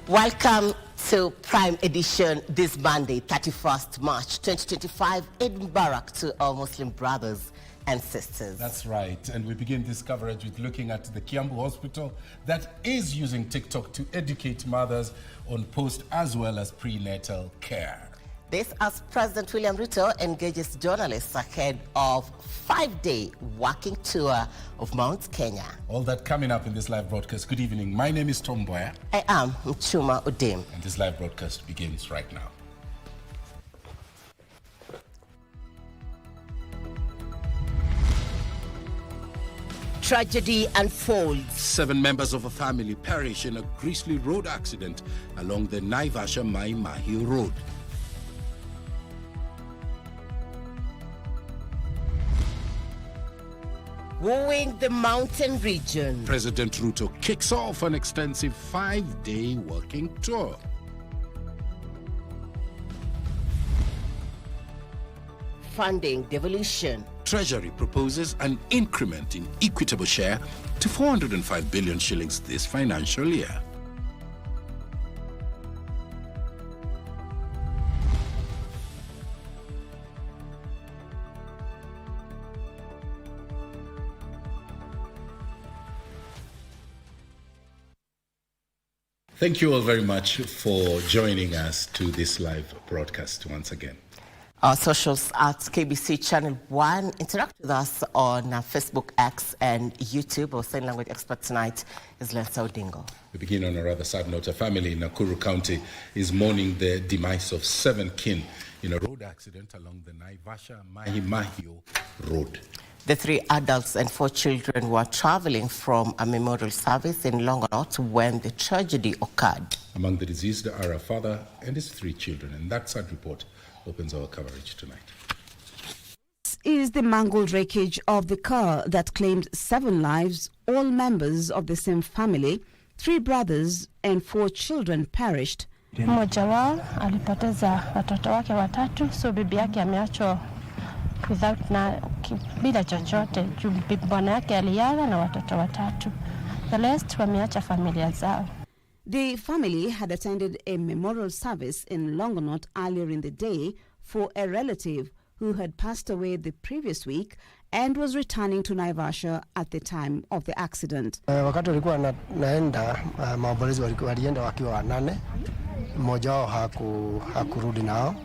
Welcome to Prime Edition this Monday, 31st March 2025, Eid Mubarak to our Muslim brothers and sisters. That's right, and we begin this coverage with looking at the Kiambu Hospital that is using TikTok to educate mothers on post as well as prenatal care. This as President William Ruto engages journalists ahead of 5-day walking tour of Mount Kenya. All that coming up in this live broadcast. Good evening. My name is Tom Boyer. I am Mchuma Udim. And this live broadcast begins right now. Tragedy unfolds. 7 members of a family perish in a grisly road accident along the Naivasha Mai Road. Wooing the mountain region. President Ruto kicks off an extensive 5-day working tour. Funding devolution. Treasury proposes an increment in equitable share to 405 billion shillings this financial year. Thank you all very much for joining us to this live broadcast once again. Our socials at KBC Channel 1. Interact with us on Facebook, X, and YouTube. Our sign language expert tonight is Lensa Odingo. We begin on a rather sad note. A family in Nakuru County is mourning the demise of 7 kin in a road accident along the Naivasha Mahio Road. The 3 adults and 4 children were traveling from a memorial service in Longonot when the tragedy occurred. Among the deceased are a father and his 3 children, and that sad report opens our coverage tonight. This is the mangled wreckage of the car that claimed 7 lives, all members of the same family. 3 brothers and 4 children perished. Mmoja wao alipoteza watoto wake watatu, so bibi yake ameachwa bila chochote. Bwana yake aliaga na watoto watatu. The rest wameacha familia zao. The family had attended a memorial service in Longonot earlier in the day for a relative who had passed away the previous week and was returning to Naivasha at the time of the accident. Wakati walikuwa naenda maombolezi walienda wakiwa 8. Mmoja wao hakurudi nao,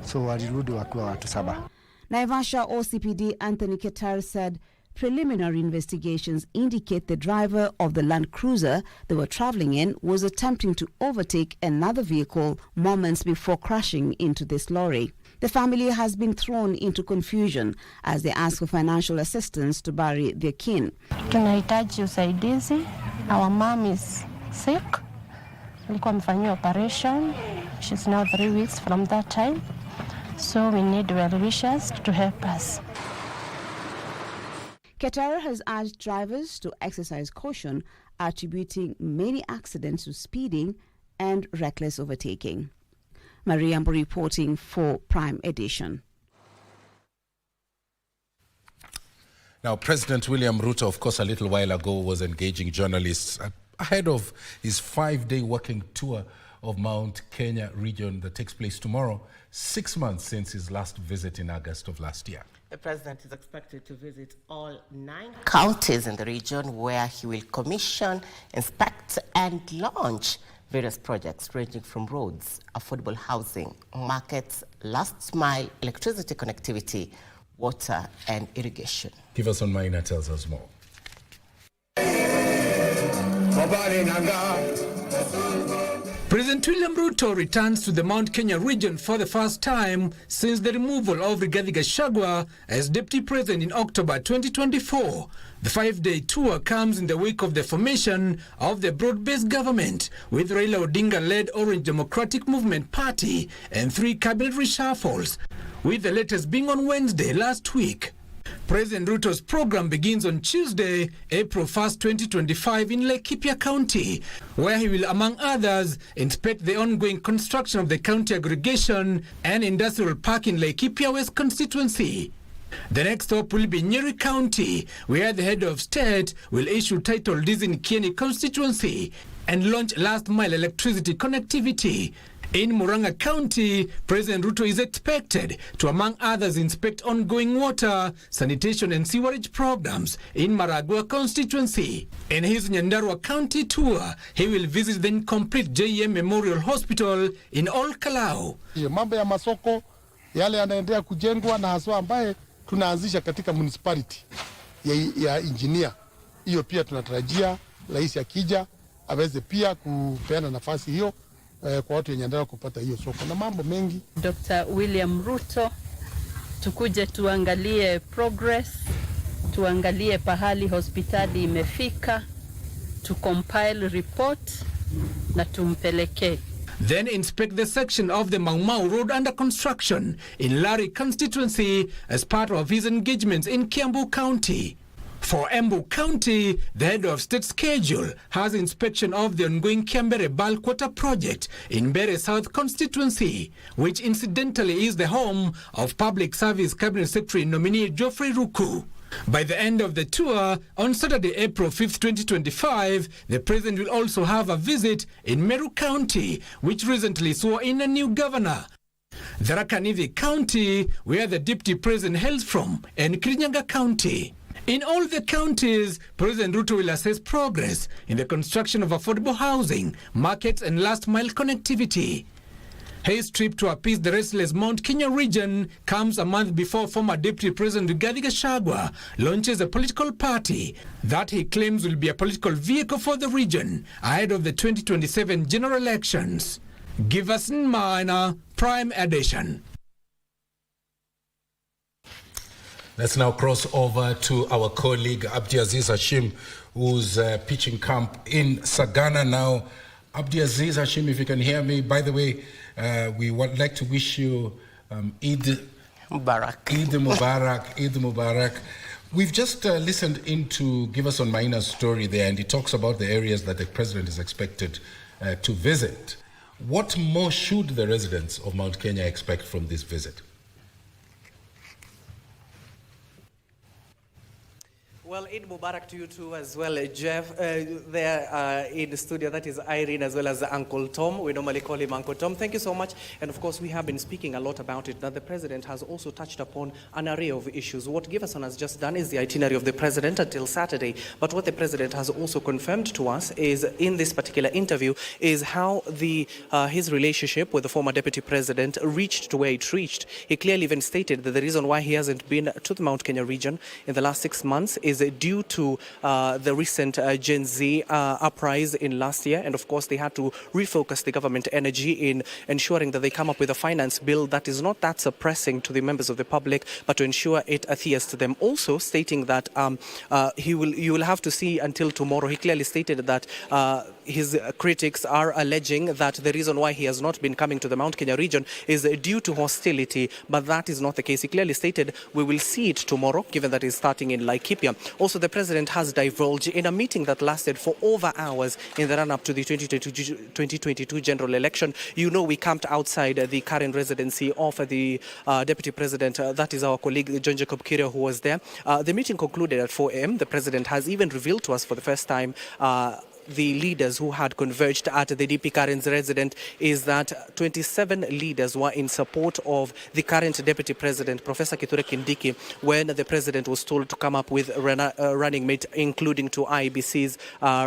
so walirudi wakiwa watu 7. Naivasha OCPD Anthony Ketar said preliminary investigations indicate the driver of the Land Cruiser they were traveling in was attempting to overtake another vehicle moments before crashing into this lorry. The family has been thrown into confusion as they ask for financial assistance to bury their kin. Tunahitaji usaidizi. Our mom is sick. Alikuwa amefanyiwa operation. She's now 3 weeks from that time. So we need well wishers to help us. Ketar has urged drivers to exercise caution, attributing many accidents to speeding and reckless overtaking. Mariambo reporting for Prime Edition. Now, President William Ruto, of course, a little while ago was engaging journalists ahead of his 5-day working tour of Mount Kenya region that takes place tomorrow, 6 months since his last visit in August of last year. The president is expected to visit all 9 counties in the region where he will commission, inspect, and launch various projects ranging from roads, affordable housing, markets, last mile electricity connectivity, water, and irrigation. Give us on Maina tells us more. President William Ruto returns to the Mount Kenya region for the first time since the removal of Rigathi Gachagua as deputy president in October 2024. The 5-day tour comes in the wake of the formation of the broad-based government with Raila Odinga-led Orange Democratic Movement Party and 3 cabinet reshuffles, with the latest being on Wednesday last week. President Ruto's program begins on Tuesday, April 1st, 2025 in Laikipia County, where he will, among others, inspect the ongoing construction of the county aggregation and industrial park in Laikipia West constituency. The next stop will be Nyeri County, where the head of state will issue title deeds in Kieni constituency. and launch last-mile electricity connectivity. In Murang'a County, President Ruto is expected to, among others, inspect ongoing water, sanitation and sewerage programs in Maragua constituency. In his Nyandarua County tour, he will visit the incomplete JM Memorial Hospital in Olkalau. Mambo ya masoko yale yanaendelea kujengwa na haswa ambaye tunaanzisha katika municipality ya engineer. Hiyo pia tunatarajia rais akija aweze pia kupeana nafasi hiyo kwa watu wenye Nyandarua kupata hiyo soko na mambo mengi. Dr. William Ruto tukuje tuangalie progress, tuangalie pahali hospitali imefika, to compile report na tumpelekee. Then inspect the section of the Mau Mau Road under construction in Lari constituency as part of his engagements in Kiambu County. For Embu County, the head of state schedule has inspection of the ongoing Kiambere bulk water project in Bere South constituency, which incidentally is the home of Public Service Cabinet Secretary nominee Geoffrey Ruku. By the end of the tour, on Saturday, April 5th, 2025, the president will also have a visit in Meru County, which recently swore in a new governor. Tharaka Nithi County, where the deputy president hails from, and Kirinyaga County. In all the counties, President Ruto will assess progress in the construction of affordable housing, markets and last-mile connectivity. His trip to appease the restless Mount Kenya region comes a month before former Deputy President Rigathi Gachagua launches a political party that he claims will be a political vehicle for the region ahead of the 2027 general elections. Giverson Minor, Prime Edition. Let's now cross over to our colleague Abdiaziz Hashim, who's pitching camp in Sagana now. Abdiaziz Hashim, if you can hear me, by the way, we would like to wish you Eid Mubarak. Eid Mubarak, Eid Mubarak. We've just listened into Giverson Maina's story there, and he talks about the areas that the president is expected to visit. What more should the residents of Mount Kenya expect from this visit? Well, Eid Mubarak to you too as well, Jeff. There in the studio, that is Irene as well as Uncle Tom. We normally call him Uncle Tom. Thank you so much. And of course, we have been speaking a lot about it, that the president has also touched upon an array of issues. What Giverson has just done is the itinerary of the president until Saturday. But what the president has also confirmed to us is, in this particular interview, is how his relationship with the former deputy president reached to where it reached. He clearly even stated that the reason why he hasn't been to the Mount Kenya region in the last 6 months is due to the recent Gen Z uprising in last year. And of course, they had to refocus the government energy in ensuring that they come up with a finance bill that is not that suppressing to the members of the public, but to ensure it adheres to them. Also stating that you will have to see until tomorrow. He clearly stated that his critics are alleging that the reason why he has not been coming to the Mount Kenya region is due to hostility, but that is not the case. He clearly stated we will see it tomorrow, given that it's starting in Laikipia. Also, the president has divulged in a meeting that lasted for over hours in the run-up to the 2022 general election. You know, we camped outside the current residency of the deputy president. That is our colleague John Jacob Kirio, who was there. The meeting concluded at 4 a.m. The president has even revealed to us for the first time the leaders who had converged at the DP Karen's residence, is that 27 leaders were in support of the current deputy president, Professor Kithure Kindiki, when the president was told to come up with a running mate, including to IEBC's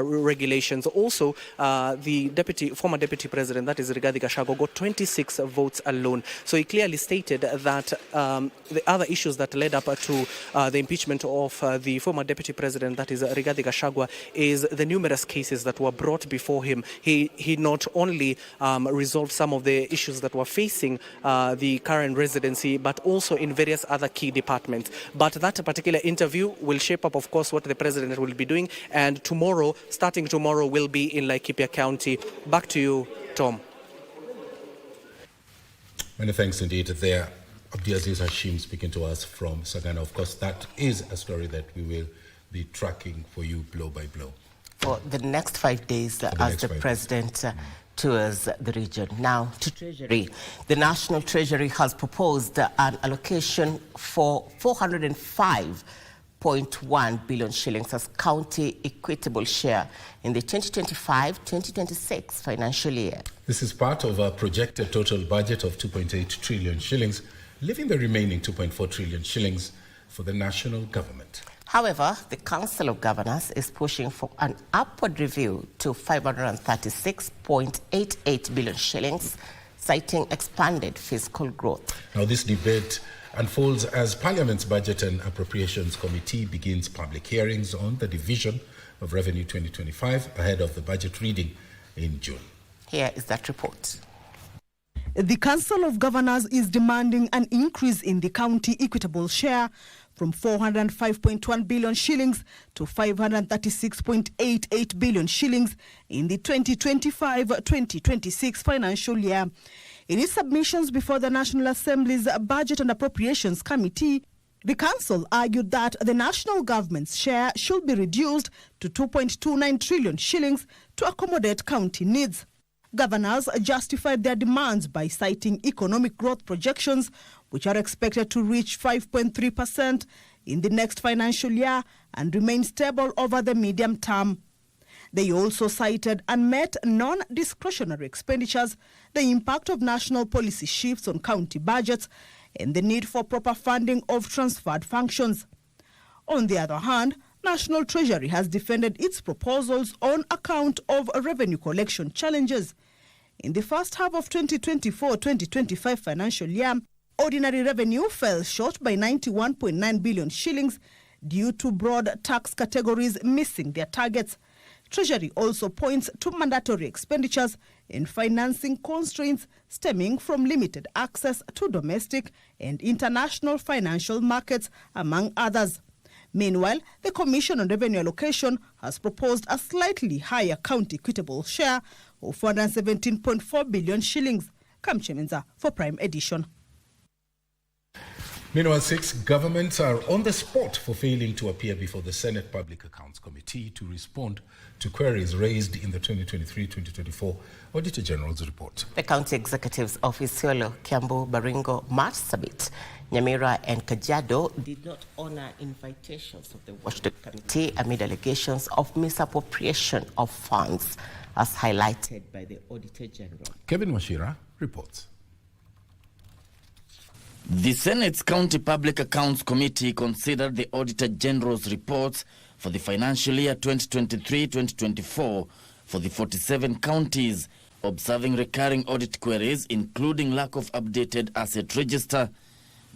regulations. Also, the former deputy president, that is Rigathi Gachagua, got 26 votes alone. So he clearly stated that the other issues that led up to the impeachment of the former deputy president, that is Rigathi Gachagua, is the numerous cases that were brought before him. He not only resolved some of the issues that were facing the current residency, but also in various other key departments. But that particular interview will shape up, of course, what the president will be doing. And tomorrow, starting tomorrow, will be in Laikipia County. Back to you, Tom. Many thanks indeed. There, Abdiaziz Hashim speaking to us from Sagana. Of course, that is a story that we will be tracking for you blow by blow. For the next 5 days as the president tours the region. Now to Treasury. The National Treasury has proposed an allocation for 405 0.1 billion shillings as county equitable share in the 2025-2026 financial year. This is part of a projected total budget of 2.8 trillion shillings, leaving the remaining 2.4 trillion shillings for the national government. However, the Council of Governors is pushing for an upward review to 536.88 billion shillings, citing expanded fiscal growth. Now, this debate unfolds as Parliament's Budget and Appropriations Committee begins public hearings on the Division of Revenue 2025 ahead of the budget reading in June. Here is that report. The Council of Governors is demanding an increase in the county equitable share from 405.1 billion shillings to 536.88 billion shillings in the 2025-2026 financial year. In its submissions before the National Assembly's Budget and Appropriations Committee, the Council argued that the national government's share should be reduced to 2.29 trillion shillings to accommodate county needs. Governors justified their demands by citing economic growth projections, which are expected to reach 5.3% in the next financial year and remain stable over the medium term. They also cited unmet non-discretionary expenditures, the impact of national policy shifts on county budgets, and the need for proper funding of transferred functions. On the other hand, National Treasury has defended its proposals on account of revenue collection challenges. In the first half of 2024-2025 financial year, ordinary revenue fell short by 91.9 billion shillings due to broad tax categories missing their targets. Treasury also points to mandatory expenditures and financing constraints stemming from limited access to domestic and international financial markets, among others. Meanwhile, the Commission on Revenue Allocation has proposed a slightly higher county equitable share of 417.4 billion shillings. Kamchemenza for Prime Edition. Meanwhile, 6 governments are on the spot for failing to appear before the Senate Public Accounts Committee to respond to queries raised in the 2023-2024 Auditor General's report. The county executives of Isiolo, Kiambu, Baringo, Marsabit, Nyamira and Kajiado did not honor invitations of the Watchdog Committee amid allegations of misappropriation of funds, as highlighted by the Auditor General. Kevin Washira reports. The Senate's County Public Accounts Committee considered the Auditor General's reports for the financial year 2023-2024 for the 47 counties, observing recurring audit queries including lack of updated asset register,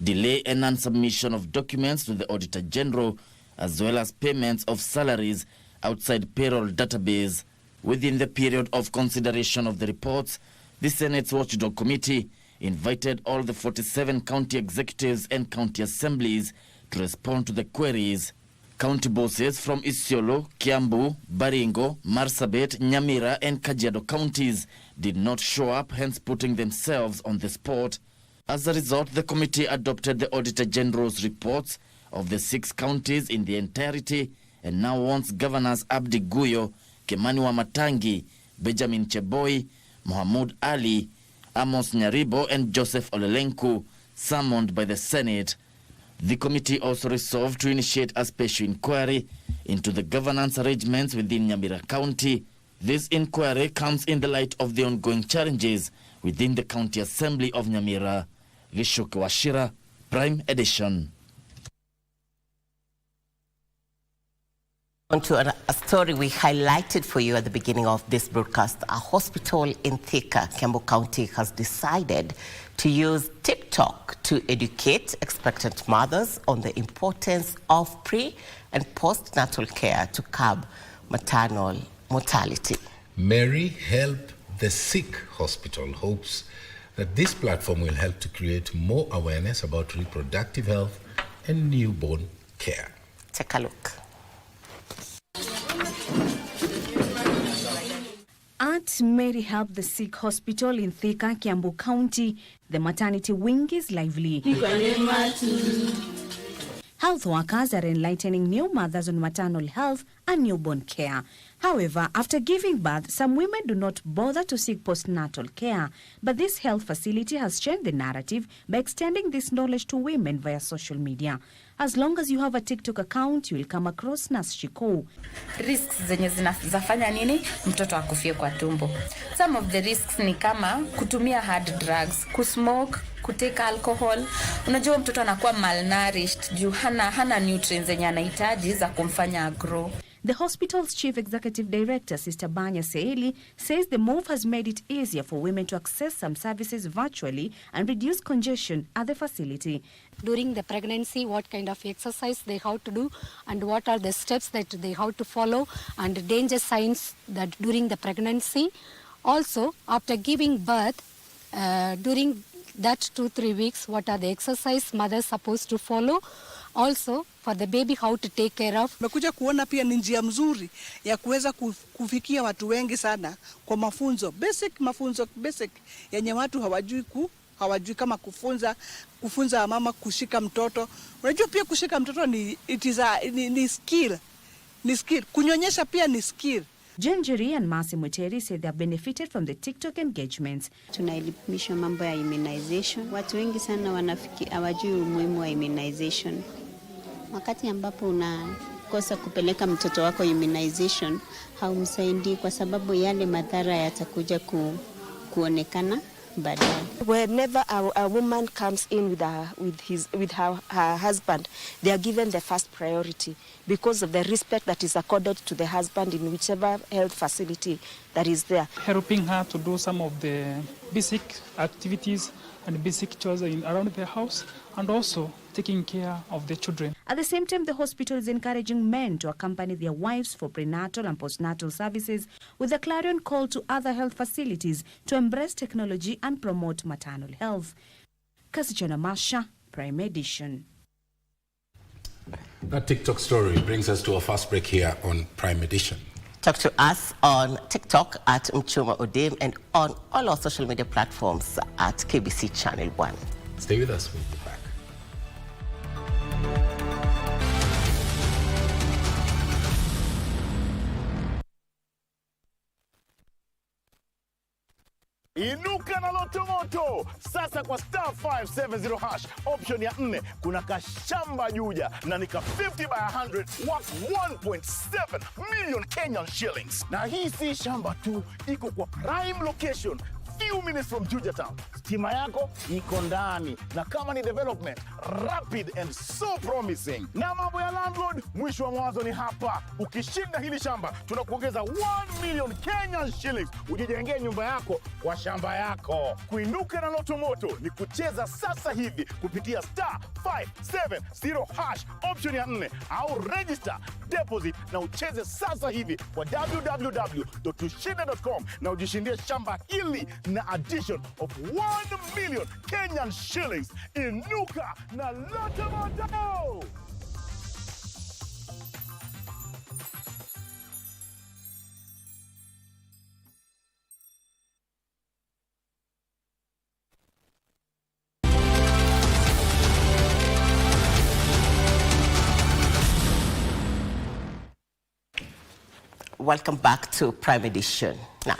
delay and non-submission of documents to the Auditor General, as well as payments of salaries outside payroll database. Within the period of consideration of the reports, the Senate's Watchdog Committee invited all the 47 county executives and county assemblies to respond to the queries. County bosses from Isiolo, Kiambu, Baringo, Marsabit, Nyamira and Kajiado counties did not show up, hence putting themselves on the spot. As a result, the committee adopted the Auditor General's reports of the 6 counties in the entirety and now wants Governors Abdi Guyo, Kimani Wamatangi, Benjamin Cheboy, Mohamud Ali, Amos Nyaribo and Joseph Olelenku summoned by the Senate. The committee also resolved to initiate a special inquiry into the governance arrangements within Nyamira County. This inquiry comes in the light of the ongoing challenges within the County Assembly of Nyamira. Gishuke Washira, Prime Edition. On to a story we highlighted for you at the beginning of this broadcast. A hospital in Thika, Kiambu County, has decided to use TikTok to educate expectant mothers on the importance of pre- and postnatal care to curb maternal mortality. Mary Help the Sick Hospital hopes that this platform will help to create more awareness about reproductive health and newborn care. Take a look. At Mary Help the Sick Hospital in Thika, Kiambu County, the maternity wing is lively. Health workers are enlightening new mothers on maternal health and newborn care. However, after giving birth, some women do not bother to seek postnatal care. But this health facility has changed the narrative by extending this knowledge to women via social media. As long as you have a TikTok account, you will come across Nurse Shiko. Risks zenye zinafanya nini mtoto akufie kwa tumbo. Some of the risks ni kama kutumia hard drugs, kusmoke, kuteka alcohol. Unajua mtoto anakuwa malnourished juu hana nutrients zenye anahitaji za kumfanya grow. The hospital's chief executive director, Sister Banya Seili, says the move has made it easier for women to access some services virtually and reduce congestion at the facility. During the pregnancy, what kind of exercise they have to do and what are the steps that they have to follow and danger signs that during the pregnancy. Also, after giving birth, during that 2-3 weeks, what are the exercise mothers supposed to follow. Also, for the baby, how to take care of. Mekuja kuona pia ni njia mzuri ya kuweza kufikia watu wengi sana kwa mafunzo basic yenye watu hawajui kama kufunza mama kushika mtoto. Unajua pia kushika mtoto ni skill. Kunyonyesha pia ni skill. Jenjeri and Masi Muteri said they have benefited from the TikTok engagements. Tunaelimisha mambo ya immunization. Watu wengi sana hawajui umuhimu wa immunization. Wakati ambapo unakosa kupeleka mtoto wako immunization, haumsaidii kwa sababu yale madhara yatakuja kuonekana baadaye. Whenever a woman comes in with her husband, they are given the first priority because of the respect that is accorded to the husband in whichever health facility that is there. Helping her to do some of the basic activities and basic chores around the house, and also taking care of the children. At the same time, the hospital is encouraging men to accompany their wives for prenatal and postnatal services, with a clarion call to other health facilities to embrace technology and promote maternal health. Kasichana Masha, Prime Edition. That TikTok story brings us to a fast break here on Prime Edition. Talk to us on TikTok at Mchuma Odim and on all our social media platforms at KBC Channel 1. Stay with us. We'll be back. Inuka na loto moto sasa kwa star 570 hash option ya 4 kuna kashamba juja na nika 50 by 100 worth 1.7 million Kenyan shillings. Na hii si shamba tu, iko kwa prime location, few minutes from Juja Town. Stima yako iko ndani, na kama ni development rapid and so promising. Na mambo ya landlord, mwisho wa mwanzo ni hapa. Ukishinda hili shamba tunakuongeza 1 million Kenyan shillings ujijengee nyumba yako kwa shamba yako. Kuinuka na loto moto ni kucheza sasa hivi kupitia star 570 hash option ya 4 au register deposit na ucheze sasa hivi kwa www.tushinde.com na ujishindie shamba hili na addition of 1 million Kenyan shillings. Inuka na loto moto. Welcome back to Prime Edition. Now,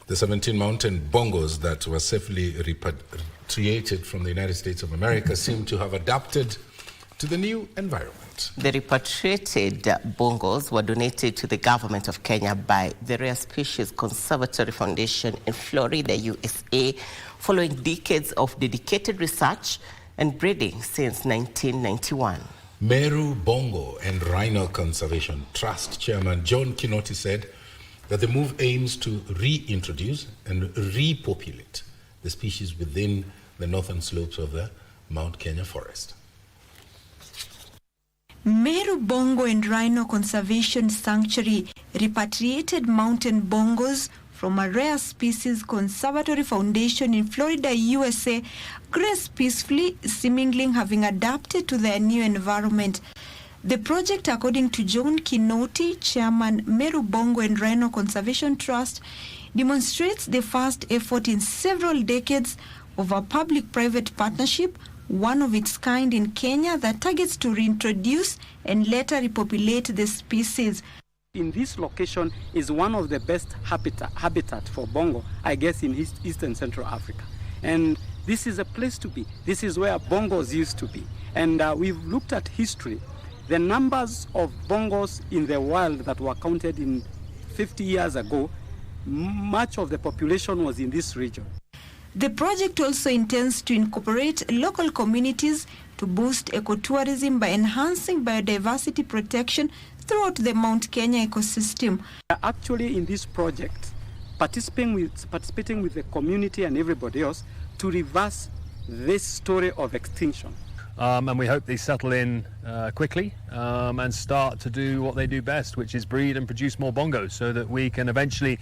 the 17 mountain bongos that were safely repatriated from the United States of America seem to have adapted to the new environment. The repatriated bongos were donated to the government of Kenya by the Rare Species Conservatory Foundation in Florida, USA, following decades of dedicated research and breeding since 1991. Meru Bongo and Rhino Conservation Trust Chairman John Kinoti said that the move aims to reintroduce and repopulate the species within the northern slopes of the Mount Kenya forest. Meru Bongo and Rhino Conservation Sanctuary repatriated mountain bongos from a Rare Species Conservatory Foundation in Florida, USA, graze peacefully, seemingly having adapted to their new environment. The project, according to John Kinoti, Chairman, Meru Bongo and Rhino Conservation Trust, demonstrates the first effort in several decades of a public-private partnership one of its kind in Kenya that targets to reintroduce and later repopulate the species. In this location is one of the best habitat for bongo, I guess, in Eastern Central Africa. And this is a place to be. This is where bongos used to be. And we've looked at history. The numbers of bongos in the world that were counted in 50 years ago, much of the population was in this region. The project also intends to incorporate local communities to boost ecotourism by enhancing biodiversity protection throughout the Mount Kenya ecosystem. Actually, in this project, participating with the community and everybody else to reverse this story of extinction. And we hope they settle in quickly and start to do what they do best, which is breed and produce more bongos, so that we can eventually,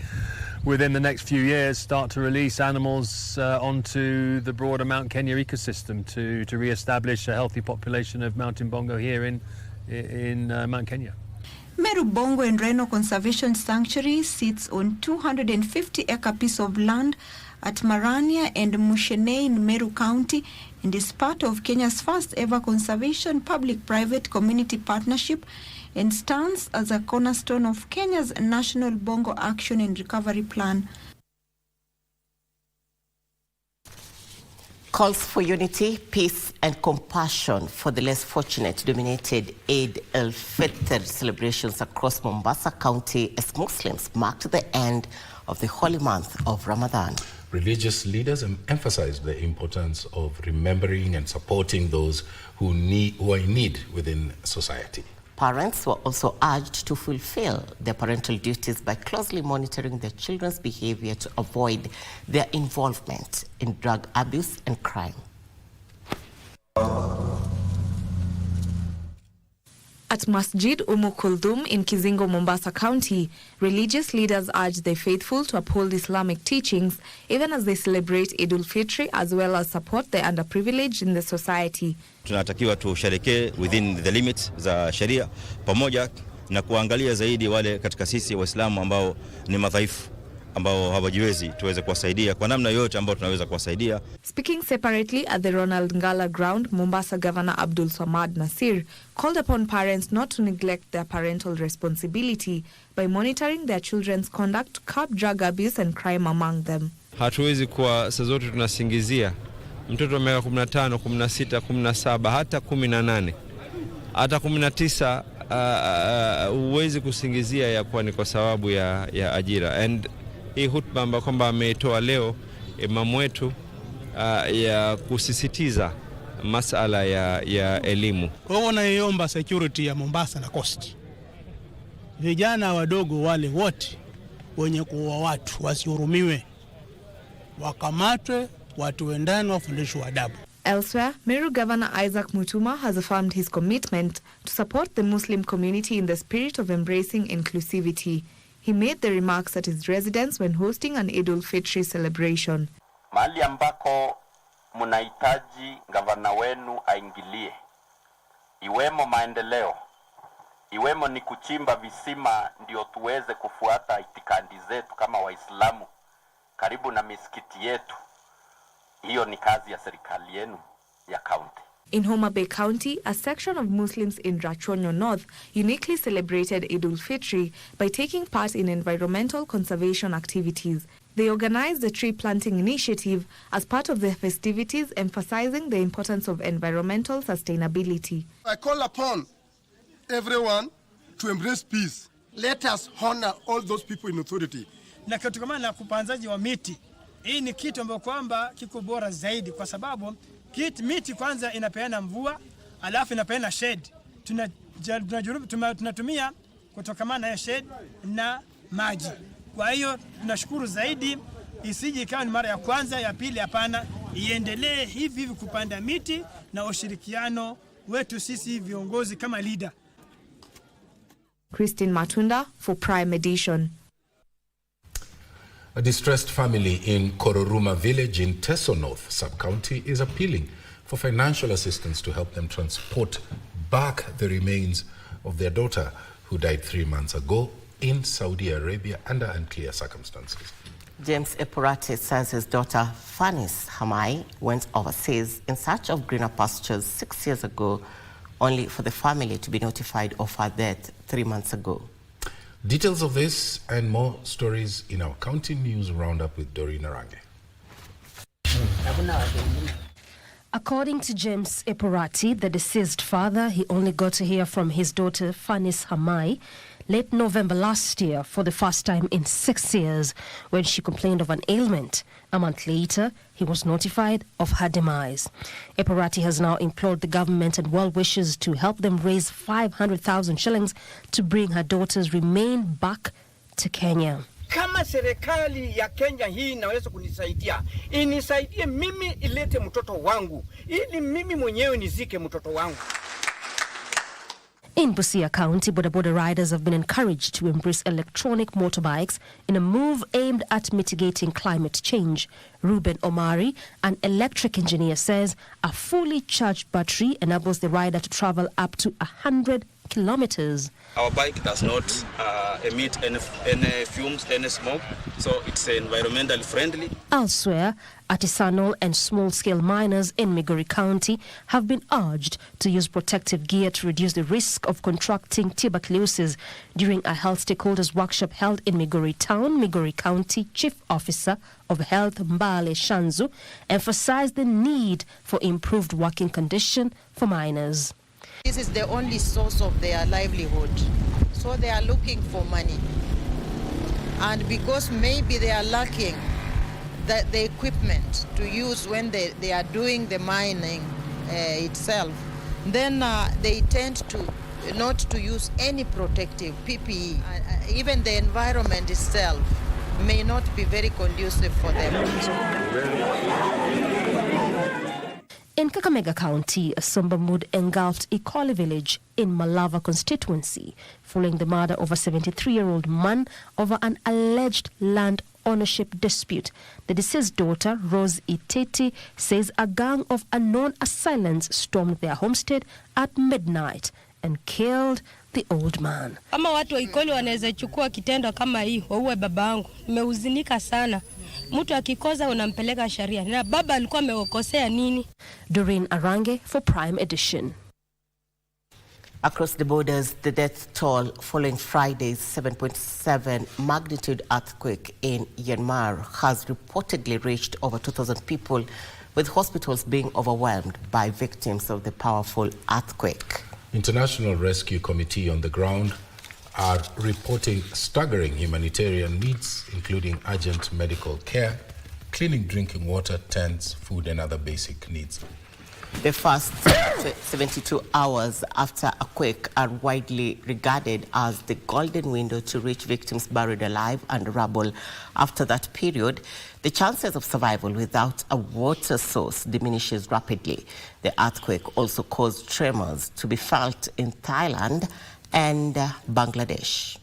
within the next few years, start to release animals onto the broader Mount Kenya ecosystem to re-establish a healthy population of mountain bongo here in Mount Kenya. Meru Bongo and Rhino Conservation Sanctuary sits on 250-acre piece of land at Marania and Mushene in Meru County and is part of Kenya's first ever conservation public-private community partnership and stands as a cornerstone of Kenya's National Bongo Action and Recovery Plan. Calls for unity, peace and compassion for the less fortunate dominated Eid al-Fitr celebrations across Mombasa County as Muslims marked the end of the holy month of Ramadan. Religious leaders emphasized the importance of remembering and supporting those who are in need within society. Parents were also urged to fulfill their parental duties by closely monitoring their children's behavior to avoid their involvement in drug abuse and crime. At Masjid Kulthum in Kizingo, Mombasa County, religious leaders urge the faithful to uphold Islamic teachings even as they celebrate Eid al-Fitr as well as support the underprivileged in the society. Tunatakiwa tusherekee within the limits za sharia pamoja na kuangalia zaidi wale katika sisi Waislamu ambao ni madhaifu, ambao hawajiwezi, tuweze kuwasaidia kwa namna yote ambao tunaweza kuwasaidia. Speaking separately at the Ronald Ngala ground, Mombasa Governor Abdul Samad Nasir called upon parents not to neglect their parental responsibility by monitoring their children's conduct to curb drug abuse and crime among them. Hatuwezi kuwa saa zote tunasingizia mtoto wa miaka 15, 16, 17, hata 18, hata 19, huwezi kusingizia ya kuwa ni kwa sababu ya ajira. And hii hutuba ambayo kwamba ameitoa leo imamu wetu ya kusisitiza masala ya elimu. Kwa hiyo naiomba security ya Mombasa na Coast, vijana wadogo wale wote wenye kuua watu wasihurumiwe, wakamatwe, watu endani wafundishwe adabu. Elsewhere, Meru Governor Isaac Mutuma has affirmed his commitment to support the Muslim community in the spirit of embracing inclusivity. He made the remarks at his residence when hosting an Eid al-Fitr celebration. Mahali ambako mnahitaji gavana wenu aingilie, iwemo maendeleo, iwemo ni kuchimba visima ndio tuweze kufuata itikadi zetu kama Waislamu karibu na misikiti yetu, hiyo ni kazi ya serikali yenu ya county. In Homa Bay County, a section of Muslims in Rachonyo North uniquely celebrated Eid al-Fitr by taking part in environmental conservation activities. They organized a tree planting initiative as part of the festivities, emphasizing the importance of environmental sustainability. I call upon everyone to embrace peace. Let us honor all those people in authority. Na kutokana na kupanzaji wa miti, hii ni kitu ambacho kwamba kiko bora zaidi kwa sababu miti kwanza inapeana mvua, alafu inapeana shade. Tunatumia kutokana na shade na maji. Kwa hiyo tunashukuru zaidi, isije ikawa ni mara ya kwanza, ya pili hapana, iendelee hivi kupanda miti na ushirikiano wetu sisi viongozi kama leader. Christine Matunda for Prime Edition. A distressed family in Kororuma village in Teso North sub-county is appealing for financial assistance to help them transport back the remains of their daughter who died 3 months ago in Saudi Arabia under unclear circumstances. James Epurati says his daughter Fanis Hamai went overseas in search of greener pastures 6 years ago, only for the family to be notified of her death 3 months ago. Details of this and more stories in our County News Roundup with Doreen Arange. According to James Epurati, the deceased father, he only got to hear from his daughter Fanis Hamai late November last year for the first time in 6 years when she complained of an ailment. A month later, he was notified of her demise. Epurati has now implored the government and well-wishers to help them raise 500,000 shillings to bring her daughter's remains back to Kenya. Kama serikali ya Kenya hii inaweza kunisaidia, inisaidie mimi ilete mtoto wangu, ili mimi mwenyewe nizike mtoto wangu. In Busia County, boda riders have been encouraged to embrace electronic motorbikes in a move aimed at mitigating climate change. Ruben Omari, an electric engineer, says a fully charged battery enables the rider to travel up to 100 kilometers. Our bike does not emit any fumes, any smoke, so it's environmentally friendly. Elsewhere, artisanal and small-scale miners in Migori County have been urged to use protective gear to reduce the risk of contracting tuberculosis. During a health stakeholders workshop held in Migori Town, Migori County Chief Officer of Health Mbale Shanzu emphasized the need for improved working condition for miners. This is the only source of their livelihood, so they are looking for money. And because maybe they are lacking the equipment to use when they are doing the mining itself, then they tend to not to use any protective PPE. Even the environment itself may not be very conducive for them. In Kakamega County, a somber mood engulfed Ikoli village in Malava constituency following the murder of a 73-year-old man over an alleged land ownership dispute. The deceased daughter, Rose Iteti, says a gang of unknown assailants stormed their homestead at midnight and killed the old man. Kama watu wa Ikoli wanaweza chukua kitendo kama hii waue babangu, nimehuzunika sana. Mtu akikosa unampeleka sharia. Na baba alikuwa amekosea nini? Doreen Arange for Prime Edition. Across the borders, the death toll following Friday's 7.7 magnitude earthquake in Myanmar has reportedly reached over 2,000 people, with hospitals being overwhelmed by victims of the powerful earthquake. International Rescue Committee on the ground are reporting staggering humanitarian needs, including urgent medical care, cleaning drinking water, tents, food, and other basic needs. The first 72 hours after a quake are widely regarded as the golden window to reach victims buried alive and rubble. After that period, the chances of survival without a water source diminishes rapidly. The earthquake also caused tremors to be felt in Thailand and Bangladesh.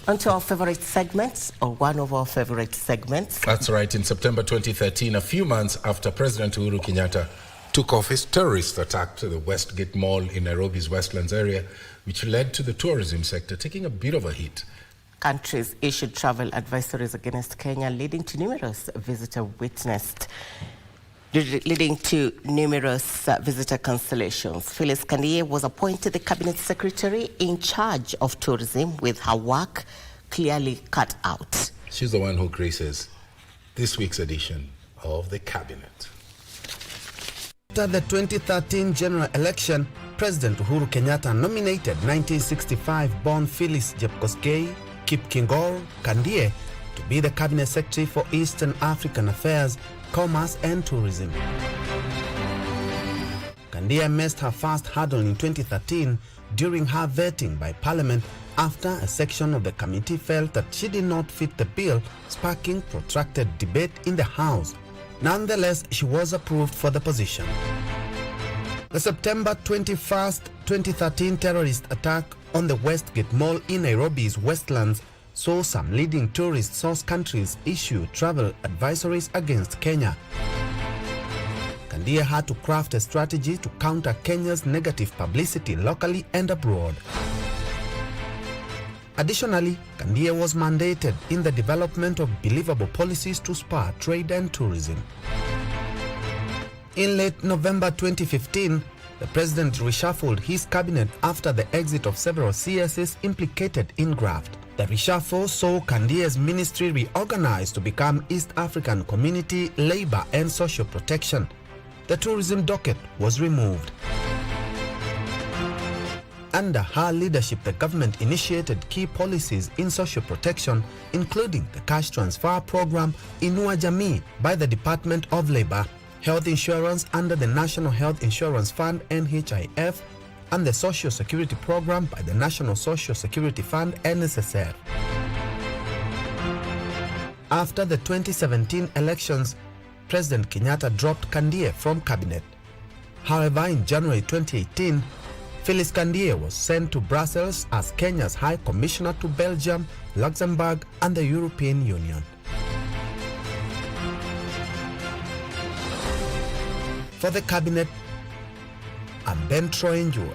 Onto our favorite segments, or one of our favorite segments. That's right. In September 2013, a few months after President Uhuru Kenyatta took office, terrorists attacked the Westgate Mall in Nairobi's Westlands area, which led to the tourism sector taking a bit of a hit. Countries issued travel advisories against Kenya, leading to numerous visitor cancellations. Phyllis Kandie was appointed the cabinet secretary in charge of tourism, with her work clearly cut out. She's the one who graces this week's edition of the cabinet. After the 2013 general election, President Uhuru Kenyatta nominated 1965-born Phyllis Jepkoskei Kipkingor Kandie to be the cabinet secretary for Eastern African Affairs, Commerce and Tourism. Kandie missed her first hurdle in 2013 during her vetting by Parliament after a section of the committee felt that she did not fit the bill, sparking protracted debate in the House. Nonetheless, she was approved for the position. The September 21st, 2013 terrorist attack on the Westgate Mall in Nairobi's Westlands saw some leading tourist source countries issue travel advisories against Kenya. Kandia had to craft a strategy to counter Kenya's negative publicity locally and abroad. Additionally, Kandia was mandated in the development of believable policies to spur trade and tourism. In late November 2015, the president reshuffled his cabinet after the exit of several CSs implicated in graft. The reshuffle saw Kandia's ministry reorganized to become East African Community, Labor and Social Protection. The tourism docket was removed. Under her leadership, the government initiated key policies in social protection, including the cash transfer program Inua Jamii by the Department of Labor, health insurance under the National Health Insurance Fund NHIF, and the Social Security Program by the National Social Security Fund NSSF. After the 2017 elections, President Kenyatta dropped Kandia from cabinet. However, in January 2018, Phyllis Kandia was sent to Brussels as Kenya's High Commissioner to Belgium, Luxembourg, and the European Union. For the cabinet, I'm Ben Troyenjue.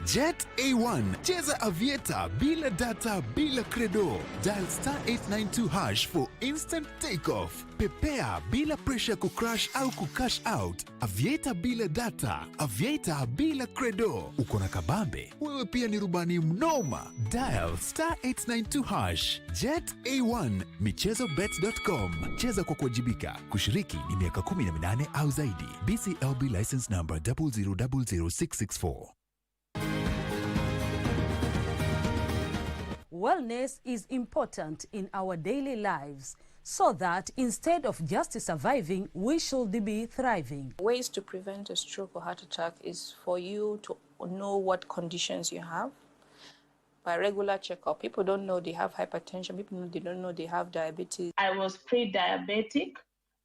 Jet A1, cheza aviator bila data bila credo. Dial *892# for instant takeoff. Pepea bila pressure kucrash au kucash out. Aviator bila data, aviator bila credo. Uko na kabambe, wewe pia ni rubani mnoma. Dial *892#. Jet A1, michezobet.com. Cheza kwa kuwajibika. Kushiriki ni miaka 18 au zaidi. BCLB license number 0000664. Wellness is important in our daily lives so that instead of just surviving, we should be thriving. Ways to prevent a stroke or heart attack is for you to know what conditions you have by regular checkup. People don't know they have hypertension. They don't know they have diabetes. I was pre-diabetic.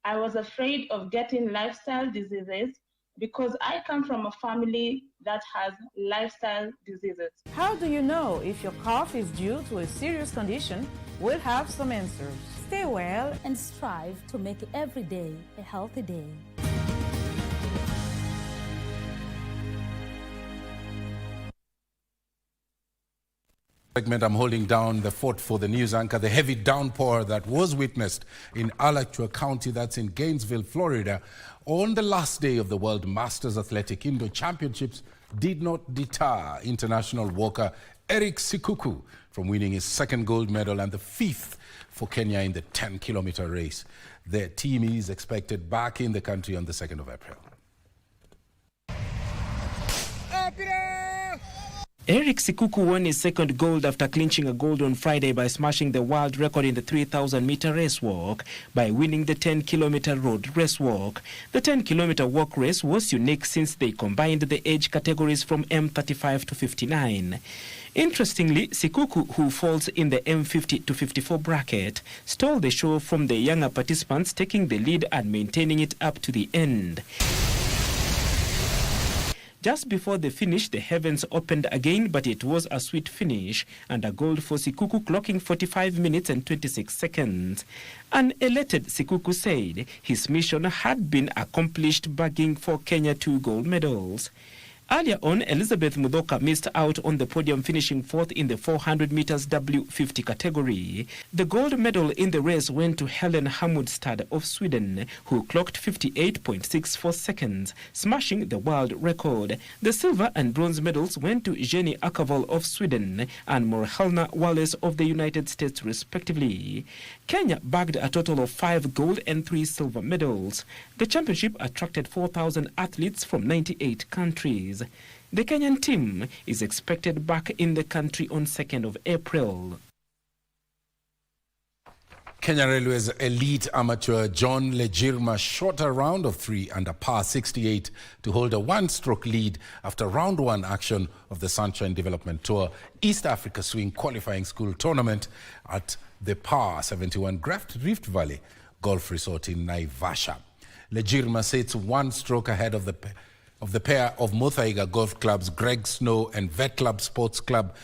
I was afraid of getting lifestyle diseases because I come from a family that has lifestyle diseases. How do you know if your cough is due to a serious condition? We'll have some answers. Stay well and strive to make every day a healthy day. Segment, I'm holding down the fort for the news anchor. The heavy downpour that was witnessed in Alachua County, that's in Gainesville, Florida, on the last day of the World Masters Athletic Indoor Championships did not deter international walker Eric Sikuku from winning his second gold medal and the 5th for Kenya in the 10-kilometer race. Their team is expected back in the country on the 2nd of April. Eric Sikuku won his second gold after clinching a gold on Friday by smashing the world record in the 3,000-meter race walk by winning the 10-kilometer road race walk. The 10-kilometer walk race was unique since they combined the age categories from M35 to 59. Interestingly, Sikuku, who falls in the M50 to 54 bracket, stole the show from the younger participants, taking the lead and maintaining it up to the end. Just before the finish, the heavens opened again, but it was a sweet finish and a gold for Sikuku, clocking 45 minutes and 26 seconds. An elated Sikuku said his mission had been accomplished, bagging for Kenya 2 gold medals. Earlier on, Elizabeth Mudoka missed out on the podium, finishing 4th in the 400 meters W50 category. The gold medal in the race went to Helen Hamudstad of Sweden, who clocked 58.64 seconds, smashing the world record. The silver and bronze medals went to Jenny Akavall of Sweden and Morhelna Wallace of the United States, respectively. Kenya bagged a total of 5 gold and 3 silver medals. The championship attracted 4,000 athletes from 98 countries. The Kenyan team is expected back in the country on 2nd of April. Kenya Railways elite amateur John Lejirma shot a round of 3 under par 68 to hold a one-stroke lead after round 1 action of the Sunshine Development Tour East Africa Swing Qualifying School Tournament at the par 71 Rift Valley Golf Resort in Naivasha. Lejirma sits one stroke ahead of the pair of Muthaiga Golf Club's Greg Snow and Vet Club Sports Club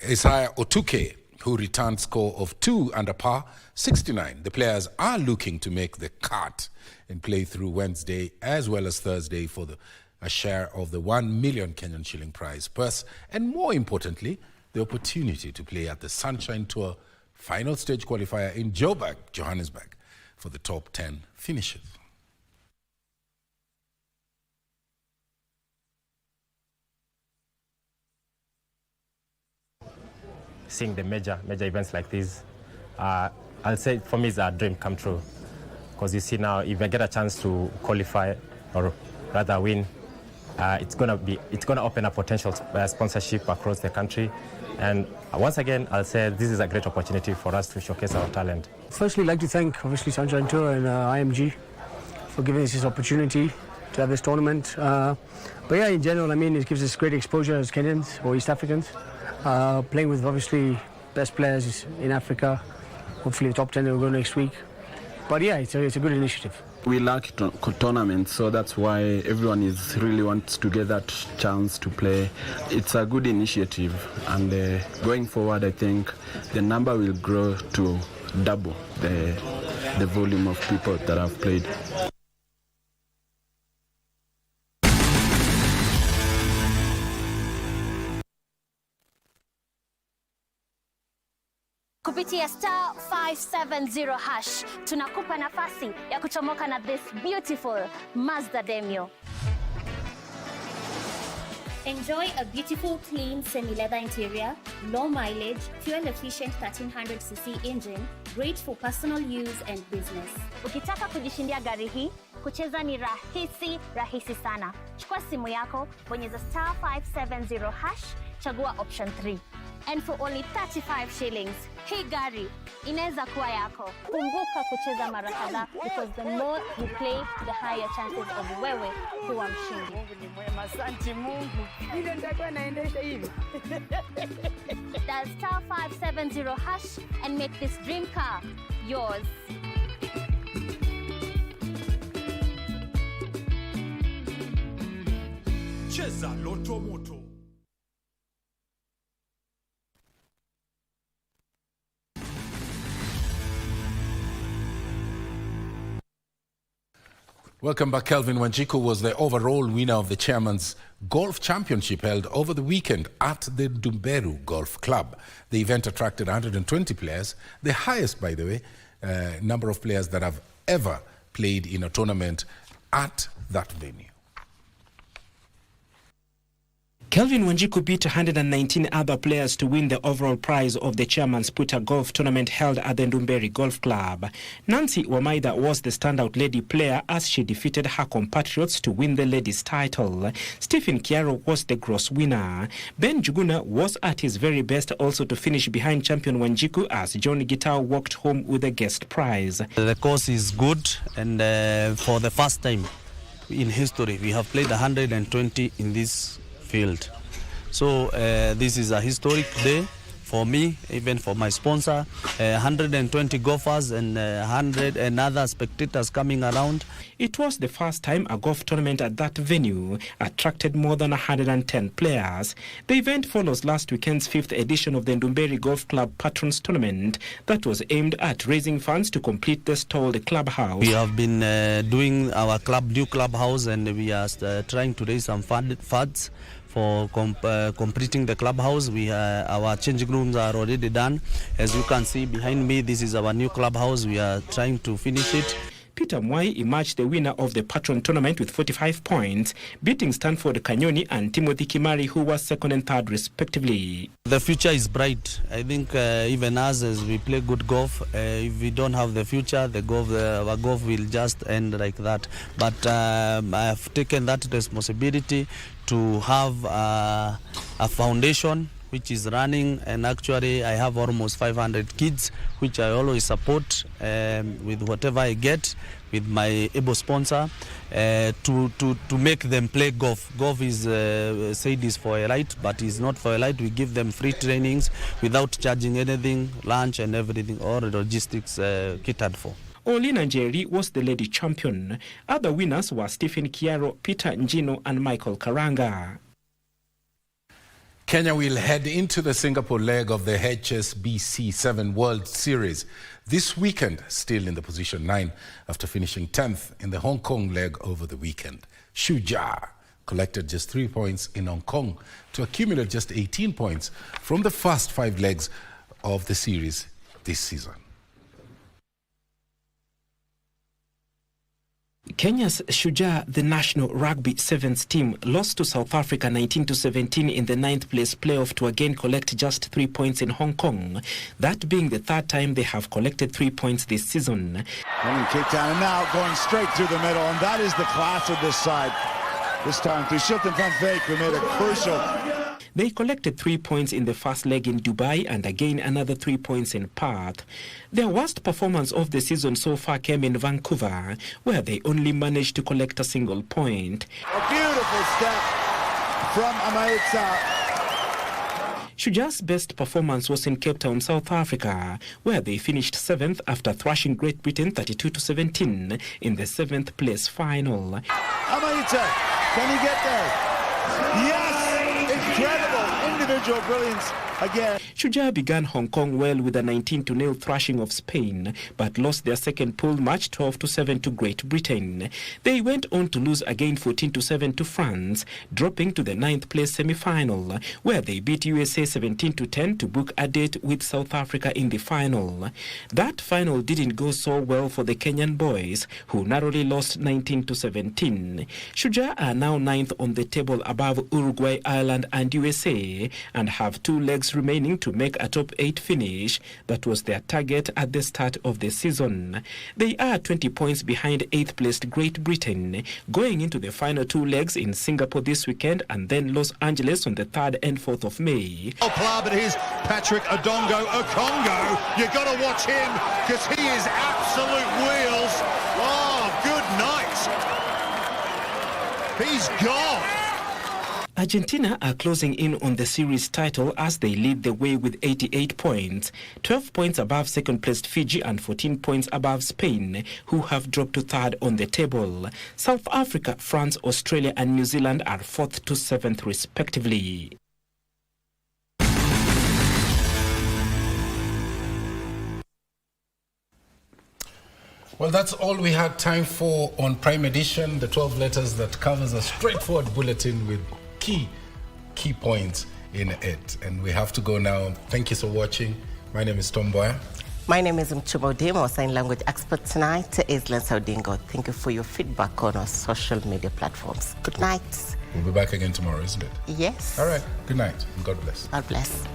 Isaiah Otuke, who returned score of 2 under par 69. The players are looking to make the cut and play through Wednesday as well as Thursday for a share of the 1 million Kenyan shilling prize purse, and more importantly, the opportunity to play at the Sunshine Tour final stage qualifier in Joburg, Johannesburg, for the top 10 finishes. Seeing the major events like these, I'll say for me it's a dream come true. Because you see now, if I get a chance to qualify or rather win, it's gonna open up potential sponsorship across the country. And once again, I'll say this is a great opportunity for us to showcase our talent. Firstly, I'd like to thank obviously Sunshine Tour and IMG for giving us this opportunity to have this tournament. But yeah, in general, I mean, it gives us great exposure as Kenyans or East Africans. Playing with obviously best players in Africa, hopefully the top 10 will go next week. But yeah, it's a good initiative. We like tournaments, so that's why everyone really wants to get that chance to play. It's a good initiative, and going forward, I think the number will grow to double the volume of people that have played. Kupitia star 570 hash tunakupa nafasi ya kuchomoka na this beautiful Mazda Demio. Enjoy a beautiful clean semi-leather interior, low mileage, fuel-efficient 1300cc engine, great for personal use and business. Ukitaka kujishindia gari hii, kucheza ni rahisi sana. Chukua simu yako, bonyeza star 570 hash, chagua option 3. And for only 35 shillings, hii gari inaweza kuwa yako. Kumbuka kucheza mara kadhaa, because the more you play, the higher chances of wewe kuwa mshindi. Mungu ni mwema, asante Mungu. Ile ndio naendesha hivi. Dial star 570 hash and make this dream car yours. Cheza Loto Moto. Welcome back. Kelvin Wanjiku was the overall winner of the Chairman's Golf Championship held over the weekend at the Dumberu Golf Club. The event attracted 120 players, the highest, by the way, number of players that have ever played in a tournament at that venue. Kelvin Wanjiku beat 119 other players to win the overall prize of the Chairman's Puta Golf Tournament held at the Ndumberi Golf Club. Nancy Wamaida was the standout lady player as she defeated her compatriots to win the ladies' title. Stephen Kiaro was the gross winner. Ben Juguna was at his very best also to finish behind champion Wanjiku as John Gitao walked home with the guest prize. The course is good, and for the first time in history we have played 120 in this field. So this is a historic day for me, even for my sponsor. 120 golfers and 100 and other spectators coming around. It was the first time a golf tournament at that venue attracted more than 110 players. The event follows last weekend's 5th edition of the Ndumberi Golf Club Patrons Tournament that was aimed at raising funds to complete the stalled clubhouse. We have been doing our new clubhouse, and we are trying to raise some funds for completing the clubhouse. Our changing rooms are already done. As you can see behind me, this is our new clubhouse. We are trying to finish it. Peter Mwai emerged the winner of the Patron Tournament with 45 points, beating Stanford Kanyoni and Timothy Kimari, who was second and third respectively. The future is bright. I think even us, as we play good golf, if we don't have the future, our golf will just end like that. But I have taken that responsibility to have a foundation which is running, and actually I have almost 500 kids, which I always support with whatever I get, with my able sponsor, to make them play golf. Golf is said is for elite, but it's not for elite. We give them free trainings without charging anything, lunch and everything, all the logistics catered for. Oli Njeri was the lady champion. Other winners were Stephen Kiaro, Peter Njino and Michael Karanga. Kenya will head into the Singapore leg of the HSBC 7 World Series this weekend, still in the position 9 after finishing 10th in the Hong Kong leg over the weekend. Shujaa collected just 3 points in Hong Kong to accumulate just 18 points from the first 5 legs of the series this season. Kenya's Shujaa, the national rugby sevens team, lost to South Africa 19-17 in the 9th place playoff to again collect just 3 points in Hong Kong, that being the third time they have collected 3 points this season. Running kick down and now going straight through the middle, and that is the class of this side. This time through Shilton van Veek, who made a crucial. They collected 3 points in the first leg in Dubai and again another 3 points in Perth. Their worst performance of the season so far came in Vancouver, where they only managed to collect a single point. A beautiful step from Amaitsa. Shujaa's best performance was in Cape Town, South Africa, where they finished 7th after thrashing Great Britain 32-17 in the 7th place final. Amaitsa, can he get there? Yes! Incredible individual brilliance again. Shujaa began Hong Kong well with a 19-0 thrashing of Spain, but lost their second pool match 12-7 to Great Britain. They went on to lose again 14-7 to France, dropping to the 9th place semi-final, where they beat USA 17-10 to book a date with South Africa in the final. That final didn't go so well for the Kenyan boys, who narrowly lost 19-17. Shujaa are now 9th on the table above Uruguay, Ireland and USA, and have 2 legs remaining to make a top 8 finish. That was their target at the start of the season. They are 20 points behind 8th placed Great Britain, going into the final 2 legs in Singapore this weekend and then Los Angeles on the 3rd and 4th of May. But here's Patrick Odongo Okongo. You got to watch him because he is absolute wheels. Oh, good night. He's gone. Argentina are closing in on the series title as they lead the way with 88 points, 12 points above second-placed Fiji and 14 points above Spain, who have dropped to 3rd on the table. South Africa, France, Australia and New Zealand are 4th to 7th respectively. Well, that's all we had time for on Prime Edition, the 12 letters that covers a straightforward bulletin with key points in it. And we have to go now. Thank you for watching. My name is Tom Boya. My name is Mchuba Odimo. Our sign language expert tonight is Lensa Odingo. Thank you for your feedback on our social media platforms. Good night. We'll be back again tomorrow, isn't it? Yes. All right. Good night. And God bless. God bless.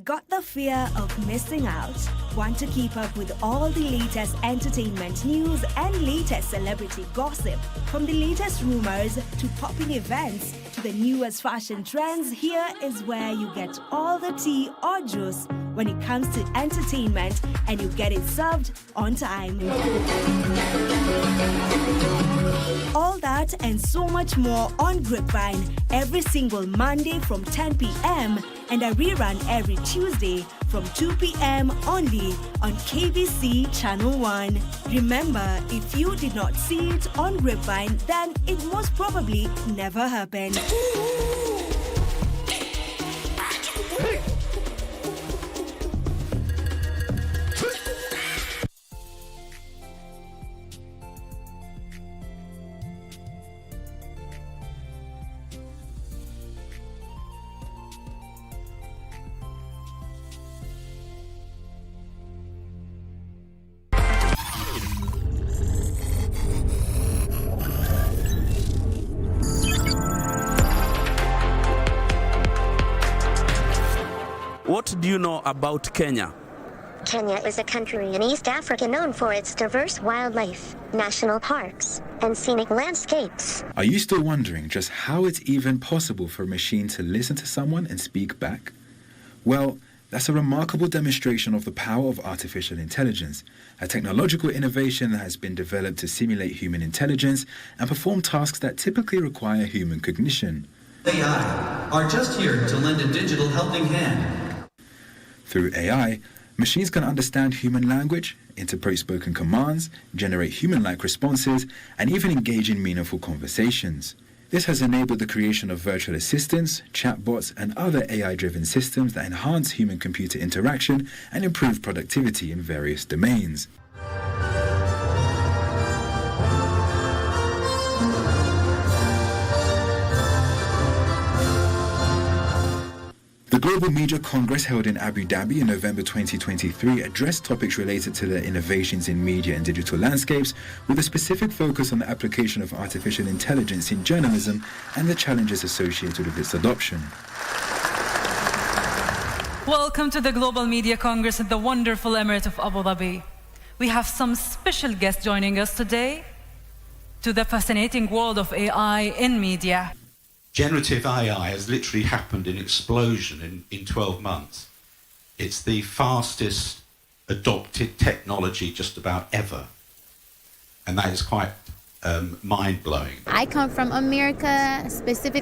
Got the fear of missing out? Want to keep up with all the latest entertainment news and latest celebrity gossip? From the latest rumors to popping events to the newest fashion trends, here is where you get all the tea or juice when it comes to entertainment, and you get it served on time. All that and so much more on Grapevine every single Monday from 10 p.m. and a rerun every Tuesday from 2 p.m. only on KBC Channel 1. Remember, if you did not see it on Grapevine, then it most probably never happened. What do you know about Kenya? Kenya is a country in East Africa known for its diverse wildlife, national parks, and scenic landscapes. Are you still wondering just how it's even possible for a machine to listen to someone and speak back? Well, that's a remarkable demonstration of the power of artificial intelligence, a technological innovation that has been developed to simulate human intelligence and perform tasks that typically require human cognition. AI are just here to lend a digital helping hand. Through AI, machines can understand human language, interpret spoken commands, generate human-like responses, and even engage in meaningful conversations. This has enabled the creation of virtual assistants, chatbots, and other AI-driven systems that enhance human-computer interaction and improve productivity in various domains. The Global Media Congress held in Abu Dhabi in November 2023 addressed topics related to the innovations in media and digital landscapes, with a specific focus on the application of artificial intelligence in journalism and the challenges associated with its adoption. Welcome to the Global Media Congress in the wonderful Emirate of Abu Dhabi. We have some special guests joining us today to the fascinating world of AI in media. Generative AI has literally happened in explosion in 12 months. It's the fastest adopted technology just about ever. And that is quite mind-blowing. I come from America, specifically